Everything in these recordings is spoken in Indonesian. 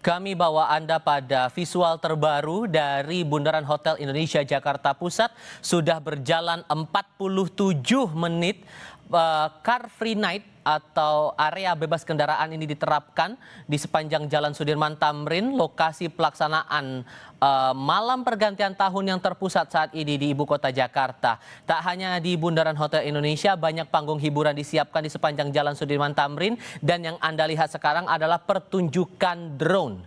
Kami bawa Anda pada visual terbaru dari Bundaran Hotel Indonesia Jakarta Pusat. Sudah berjalan 47 menit. Car Free Night atau area bebas kendaraan ini diterapkan di sepanjang Jalan Sudirman Tamrin, lokasi pelaksanaan malam pergantian tahun yang terpusat saat ini di Ibu Kota Jakarta. Tak hanya di Bundaran Hotel Indonesia, banyak panggung hiburan disiapkan di sepanjang Jalan Sudirman Tamrin, dan yang Anda lihat sekarang adalah pertunjukan drone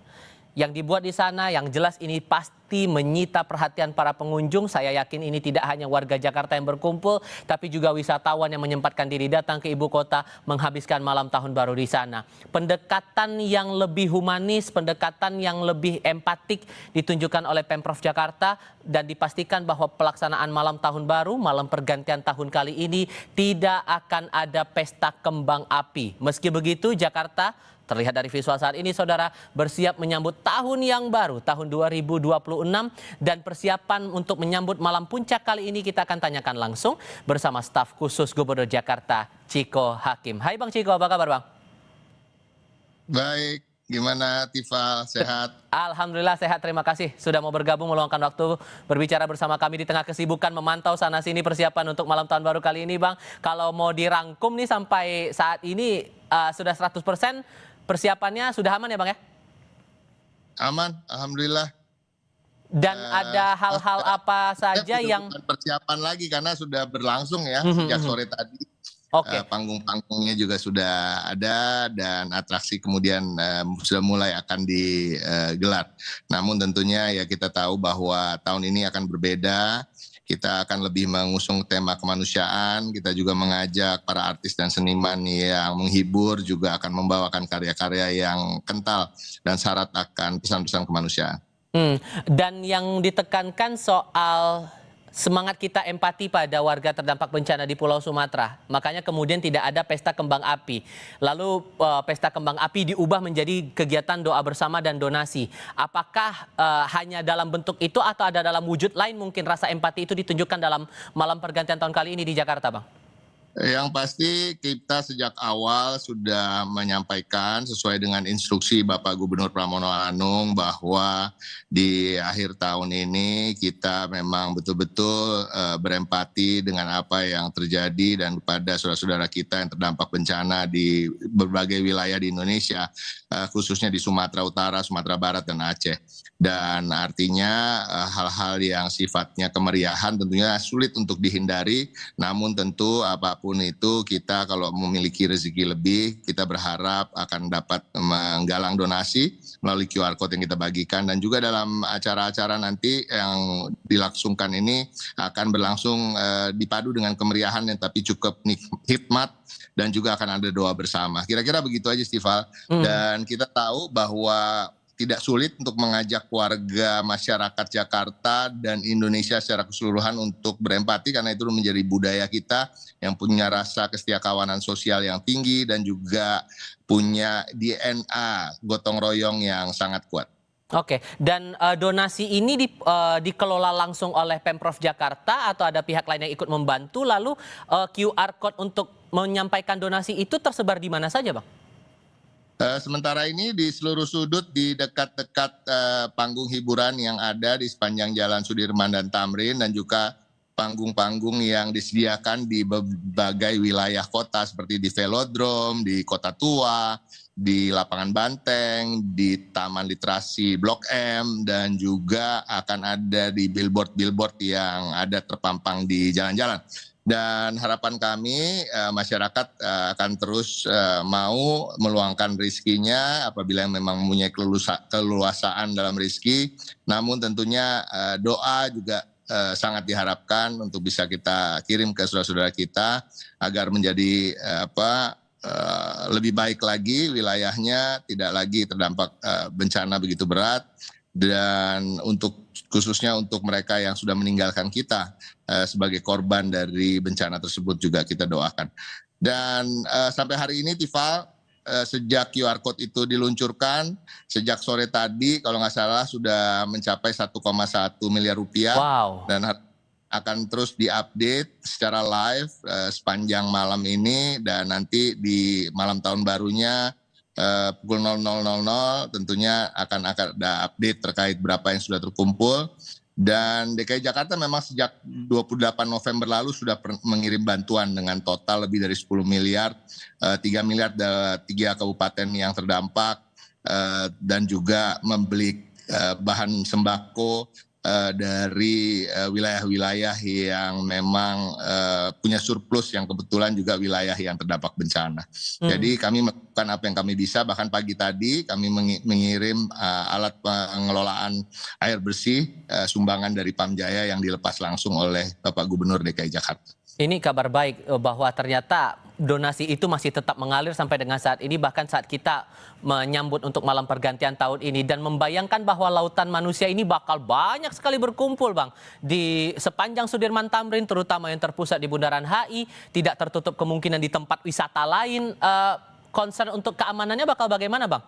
yang dibuat di sana. Yang jelas ini pasti menyita perhatian para pengunjung. Saya yakin ini tidak hanya warga Jakarta yang berkumpul, tapi juga wisatawan yang menyempatkan diri datang ke ibu kota menghabiskan malam tahun baru di sana. Pendekatan yang lebih humanis, pendekatan yang lebih empatik ditunjukkan oleh Pemprov Jakarta, dan dipastikan bahwa pelaksanaan malam tahun baru, malam pergantian tahun kali ini tidak akan ada pesta kembang api. Meski begitu, Jakarta terlihat dari visual saat ini, saudara, bersiap menyambut tahun yang baru, tahun 2026. Dan persiapan untuk menyambut malam puncak kali ini kita akan tanyakan langsung bersama staf khusus Gubernur Jakarta, Chiko Hakim. Hai Bang Chiko, apa kabar Bang? Baik, gimana Tiffal, sehat? Alhamdulillah sehat, terima kasih sudah mau bergabung meluangkan waktu berbicara bersama kami di tengah kesibukan memantau sana-sini persiapan untuk malam tahun baru kali ini Bang. Kalau mau dirangkum nih sampai saat ini sudah 100%. Persiapannya sudah aman ya Bang ya? Aman, Alhamdulillah. Dan ada hal-hal apa saja yang... Bukan persiapan lagi karena sudah berlangsung ya sejak sore tadi. Oke. Panggung-panggungnya juga sudah ada dan atraksi kemudian sudah mulai akan digelar. Namun tentunya ya kita tahu bahwa tahun ini akan berbeda. Kita akan lebih mengusung tema kemanusiaan. Kita juga mengajak para artis dan seniman yang menghibur, juga akan membawakan karya-karya yang kental dan syarat akan pesan-pesan kemanusiaan. Dan yang ditekankan soal semangat kita empati pada warga terdampak bencana di Pulau Sumatera. Makanya kemudian tidak ada pesta kembang api. Lalu pesta kembang api diubah menjadi kegiatan doa bersama dan donasi. Apakah hanya dalam bentuk itu atau ada dalam wujud lain mungkin rasa empati itu ditunjukkan dalam malam pergantian tahun kali ini di Jakarta, Bang? Yang pasti kita sejak awal sudah menyampaikan sesuai dengan instruksi Bapak Gubernur Pramono Anung bahwa di akhir tahun ini kita memang betul-betul berempati dengan apa yang terjadi dan kepada saudara-saudara kita yang terdampak bencana di berbagai wilayah di Indonesia, khususnya di Sumatera Utara, Sumatera Barat, dan Aceh. Dan artinya hal-hal yang sifatnya kemeriahan tentunya sulit untuk dihindari, namun tentu apapun itu kita kalau memiliki rezeki lebih, kita berharap akan dapat menggalang donasi melalui QR Code yang kita bagikan. Dan juga dalam acara-acara nanti yang dilangsungkan ini akan berlangsung dipadu dengan kemeriahan yang tapi cukup hikmat, dan juga akan ada doa bersama. Kira-kira begitu aja, Stifal. Dan kita tahu bahwa tidak sulit untuk mengajak warga masyarakat Jakarta dan Indonesia secara keseluruhan untuk berempati, karena itu menjadi budaya kita yang punya rasa kesetiakawanan sosial yang tinggi dan juga punya DNA gotong royong yang sangat kuat. Oke, dan donasi ini dikelola langsung oleh Pemprov Jakarta atau ada pihak lain yang ikut membantu? Lalu QR Code untuk menyampaikan donasi itu tersebar di mana saja, Bang? Sementara ini di seluruh sudut di dekat-dekat panggung hiburan yang ada di sepanjang Jalan Sudirman dan Tamrin, dan juga panggung-panggung yang disediakan di berbagai wilayah kota seperti di Velodrome, di Kota Tua, di Lapangan Banteng, di Taman Literasi Blok M, dan juga akan ada di billboard-billboard yang ada terpampang di jalan-jalan. Dan harapan kami masyarakat akan terus mau meluangkan rezekinya apabila memang mempunyai keleluasaan dalam rezeki. Namun tentunya doa juga sangat diharapkan untuk bisa kita kirim ke saudara-saudara kita agar menjadi lebih baik lagi wilayahnya, tidak lagi terdampak bencana begitu berat. Dan khususnya untuk mereka yang sudah meninggalkan kita sebagai korban dari bencana tersebut juga kita doakan. Dan sampai hari ini Tifal, sejak QR Code itu diluncurkan, sejak sore tadi kalau nggak salah sudah mencapai 1,1 miliar rupiah. Wow. Dan akan terus diupdate secara live sepanjang malam ini, dan nanti di malam tahun barunya pukul 00.00 tentunya akan ada update terkait berapa yang sudah terkumpul. Dan DKI Jakarta memang sejak 28 November lalu sudah mengirim bantuan dengan total lebih dari 10 miliar, 3 miliar dari 3 kabupaten yang terdampak, dan juga membeli bahan sembako dari wilayah-wilayah yang memang punya surplus, yang kebetulan juga wilayah yang terdampak bencana. Jadi kami melakukan apa yang kami bisa, bahkan pagi tadi kami mengirim alat pengelolaan air bersih sumbangan dari Pamjaya yang dilepas langsung oleh Bapak Gubernur DKI Jakarta. Ini kabar baik bahwa ternyata donasi itu masih tetap mengalir sampai dengan saat ini, bahkan saat kita menyambut untuk malam pergantian tahun ini, dan membayangkan bahwa lautan manusia ini bakal banyak sekali berkumpul Bang di sepanjang Sudirman Tamrin, terutama yang terpusat di Bundaran HI, tidak tertutup kemungkinan di tempat wisata lain. Concern untuk keamanannya bakal bagaimana Bang?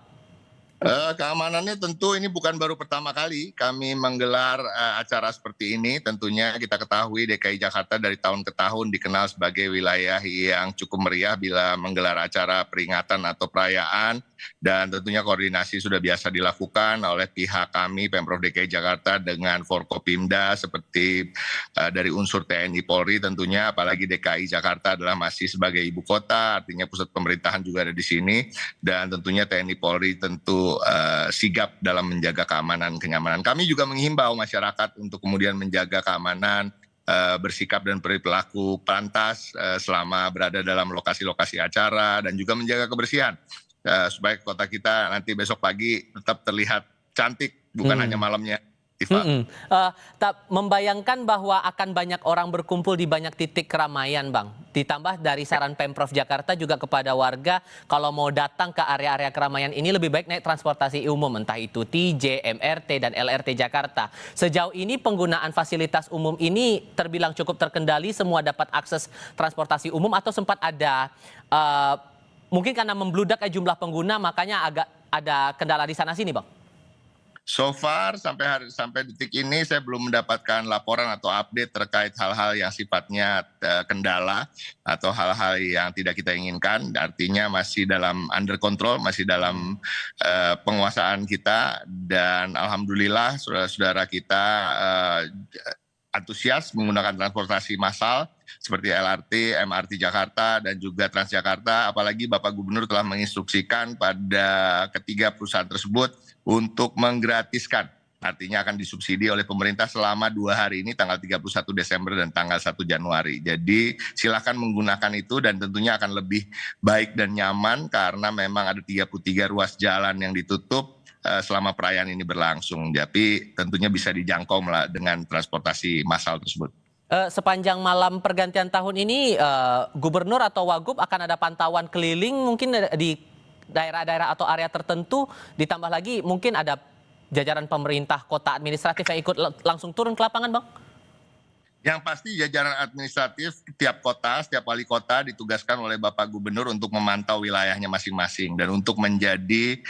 Keamanannya tentu ini bukan baru pertama kali kami menggelar acara seperti ini. Tentunya kita ketahui DKI Jakarta dari tahun ke tahun dikenal sebagai wilayah yang cukup meriah bila menggelar acara peringatan atau perayaan. Dan tentunya koordinasi sudah biasa dilakukan oleh pihak kami Pemprov DKI Jakarta dengan Forkopimda seperti dari unsur TNI Polri tentunya, apalagi DKI Jakarta adalah masih sebagai ibu kota, artinya pusat pemerintahan juga ada di sini, dan tentunya TNI Polri tentu sigap dalam menjaga keamanan kenyamanan. Kami juga menghimbau masyarakat untuk kemudian menjaga keamanan, bersikap dan berperilaku pantas selama berada dalam lokasi-lokasi acara, dan juga menjaga kebersihan supaya kota kita nanti besok pagi tetap terlihat cantik, bukan hanya malamnya. Membayangkan bahwa akan banyak orang berkumpul di banyak titik keramaian Bang. Ditambah dari saran Pemprov Jakarta juga kepada warga, kalau mau datang ke area-area keramaian ini lebih baik naik transportasi umum, entah itu TJ, MRT, dan LRT Jakarta. Sejauh ini penggunaan fasilitas umum ini terbilang cukup terkendali, semua dapat akses transportasi umum, atau sempat ada mungkin karena membludak jumlah pengguna makanya agak ada kendala di sana sini Bang? So far sampai detik ini saya belum mendapatkan laporan atau update terkait hal-hal yang sifatnya kendala atau hal-hal yang tidak kita inginkan. Artinya masih dalam under control, masih dalam penguasaan kita, dan alhamdulillah saudara-saudara kita antusias menggunakan transportasi massal seperti LRT, MRT Jakarta, dan juga Transjakarta. Apalagi Bapak Gubernur telah menginstruksikan pada ketiga perusahaan tersebut untuk menggratiskan, artinya akan disubsidi oleh pemerintah selama 2 hari ini, tanggal 31 Desember dan tanggal 1 Januari. Jadi silakan menggunakan itu, dan tentunya akan lebih baik dan nyaman karena memang ada 33 ruas jalan yang ditutup selama perayaan ini berlangsung. Tapi tentunya bisa dijangkau dengan transportasi massal tersebut. Sepanjang malam pergantian tahun ini, Gubernur atau Wagub akan ada pantauan keliling mungkin di daerah-daerah atau area tertentu, ditambah lagi mungkin ada jajaran pemerintah kota administratif yang ikut langsung turun ke lapangan Bang? Yang pasti jajaran administratif tiap kota, setiap wali kota ditugaskan oleh Bapak Gubernur untuk memantau wilayahnya masing-masing, dan untuk menjadi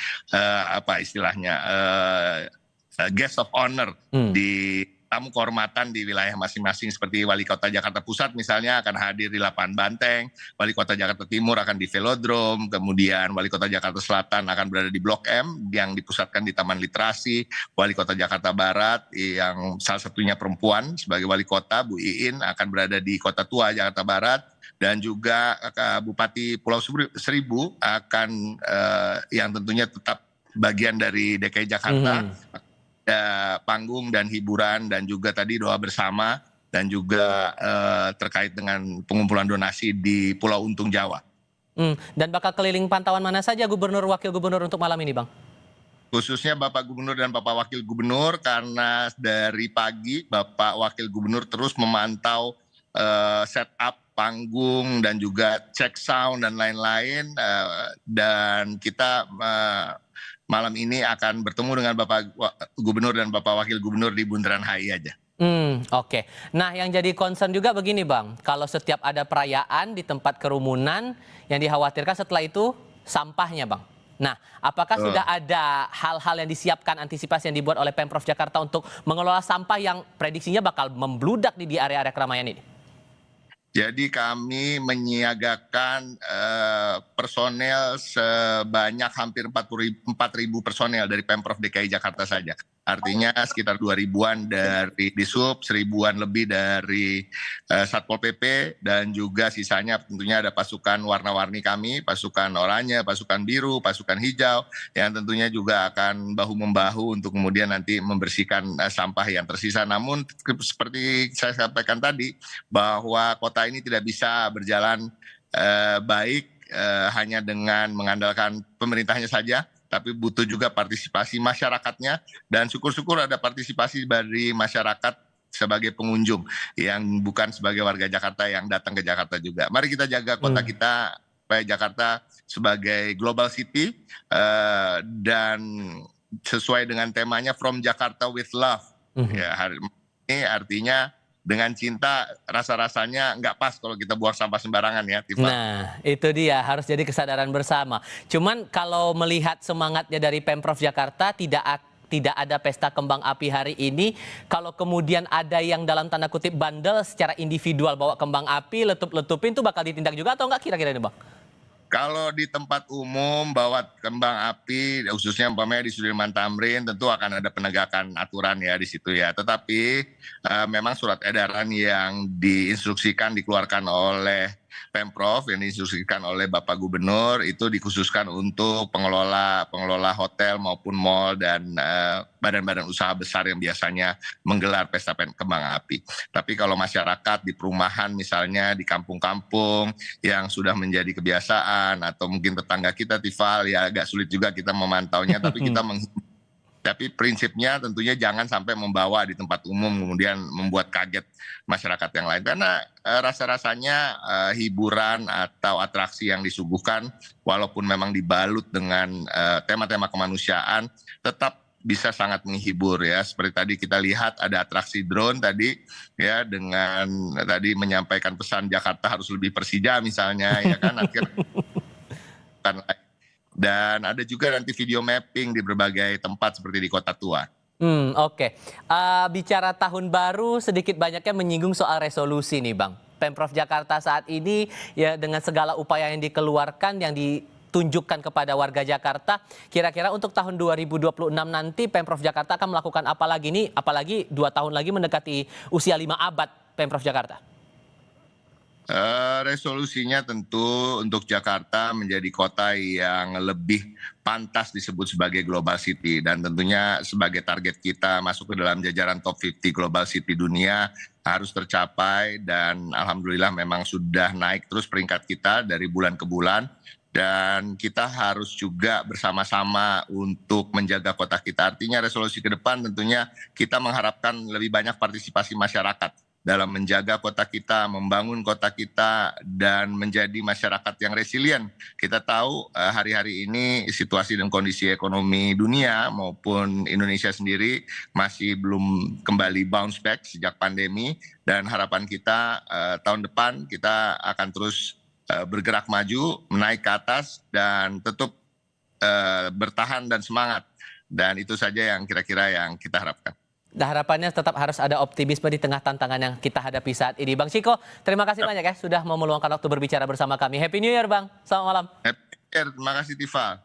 guest of honor di tamu kehormatan di wilayah masing-masing. Seperti Wali Kota Jakarta Pusat misalnya akan hadir di Lapangan Banteng, Wali Kota Jakarta Timur akan di Velodrome, kemudian Wali Kota Jakarta Selatan akan berada di Blok M yang dipusatkan di Taman Literasi, Wali Kota Jakarta Barat yang salah satunya perempuan sebagai Wali Kota, Bu Iin, akan berada di Kota Tua Jakarta Barat, dan juga Bupati Pulau Seribu akan yang tentunya tetap bagian dari DKI Jakarta. Panggung dan hiburan, dan juga tadi doa bersama, dan juga terkait dengan pengumpulan donasi di Pulau Untung Jawa. Dan bakal keliling pantauan mana saja Gubernur, Wakil Gubernur untuk malam ini Bang? Khususnya Bapak Gubernur dan Bapak Wakil Gubernur, karena dari pagi Bapak Wakil Gubernur terus memantau setup panggung dan juga cek sound dan lain-lain, dan kita malam ini akan bertemu dengan Bapak Gubernur dan Bapak Wakil Gubernur di Bundaran HI aja. Oke. Nah, yang jadi concern juga begini Bang, kalau setiap ada perayaan di tempat kerumunan, yang dikhawatirkan setelah itu sampahnya Bang. Nah, apakah sudah ada hal-hal yang disiapkan, antisipasi yang dibuat oleh Pemprov Jakarta untuk mengelola sampah yang prediksinya bakal membludak di area-area keramaian ini? Jadi kami menyiagakan personel sebanyak hampir 4.000 personel dari Pemprov DKI Jakarta saja. Artinya sekitar 2.000-an dari Disub, 1.000-an lebih dari Satpol PP, dan juga sisanya tentunya ada pasukan warna-warni kami, pasukan oranye, pasukan biru, pasukan hijau, yang tentunya juga akan bahu-membahu untuk kemudian nanti membersihkan sampah yang tersisa. Namun seperti saya sampaikan tadi, bahwa kota ini tidak bisa berjalan baik hanya dengan mengandalkan pemerintahnya saja, tapi butuh juga partisipasi masyarakatnya, dan syukur-syukur ada partisipasi dari masyarakat sebagai pengunjung yang bukan sebagai warga Jakarta yang datang ke Jakarta juga. Mari kita jaga kota kita supaya Jakarta sebagai global city dan sesuai dengan temanya From Jakarta with Love. Ya, hari ini artinya dengan cinta, rasa-rasanya nggak pas kalau kita buang sampah sembarangan ya, Tifa. Nah, itu dia, harus jadi kesadaran bersama. Cuman kalau melihat semangatnya dari Pemprov Jakarta, tidak ada pesta kembang api hari ini. Kalau kemudian ada yang dalam tanda kutip bandel secara individual bawa kembang api, letup-letupin, itu bakal ditindak juga atau enggak kira-kira ini, Bang? Kalau di tempat umum bawa kembang api, khususnya umpamanya di Sudirman Tamrin, tentu akan ada penegakan aturan ya di situ ya. Tetapi memang surat edaran yang diinstruksikan dikeluarkan oleh Pemprov, yang diinstruksikan oleh Bapak Gubernur, itu dikhususkan untuk pengelola hotel maupun mal dan badan-badan usaha besar yang biasanya menggelar pesta kembang api. Tapi kalau masyarakat di perumahan misalnya di kampung-kampung yang sudah menjadi kebiasaan, atau mungkin tetangga kita, Tifal, ya agak sulit juga kita memantaunya, tapi kita tapi prinsipnya tentunya jangan sampai membawa di tempat umum kemudian membuat kaget masyarakat yang lain. Karena rasa-rasanya hiburan atau atraksi yang disuguhkan walaupun memang dibalut dengan tema-tema kemanusiaan tetap bisa sangat menghibur ya. Seperti tadi kita lihat ada atraksi drone tadi ya, dengan tadi menyampaikan pesan Jakarta harus lebih Persija misalnya ya kan, akhirnya dan ada juga nanti video mapping di berbagai tempat seperti di Kota Tua. Oke. Bicara tahun baru, sedikit banyaknya menyinggung soal resolusi nih, Bang. Pemprov Jakarta saat ini ya dengan segala upaya yang dikeluarkan, yang ditunjukkan kepada warga Jakarta, kira-kira untuk tahun 2026 nanti Pemprov Jakarta akan melakukan apa lagi nih? Apalagi 2 tahun lagi mendekati usia 5 abad Pemprov Jakarta. Resolusinya tentu untuk Jakarta menjadi kota yang lebih pantas disebut sebagai global city, dan tentunya sebagai target kita masuk ke dalam jajaran top 50 global city dunia harus tercapai, dan alhamdulillah memang sudah naik terus peringkat kita dari bulan ke bulan, dan kita harus juga bersama-sama untuk menjaga kota kita. Artinya resolusi ke depan tentunya kita mengharapkan lebih banyak partisipasi masyarakat dalam menjaga kota kita, membangun kota kita, dan menjadi masyarakat yang resilient. Kita tahu hari-hari ini situasi dan kondisi ekonomi dunia maupun Indonesia sendiri masih belum kembali bounce back sejak pandemi, dan harapan kita tahun depan kita akan terus bergerak maju, menaik ke atas, dan tetap bertahan dan semangat. Dan itu saja yang kira-kira yang kita harapkan. Nah, harapannya tetap harus ada optimisme di tengah tantangan yang kita hadapi saat ini. Bang Ciko, terima kasih banyak ya sudah mau meluangkan waktu berbicara bersama kami. Happy New Year, Bang. Selamat malam. Happy New Year, terima kasih Tifa.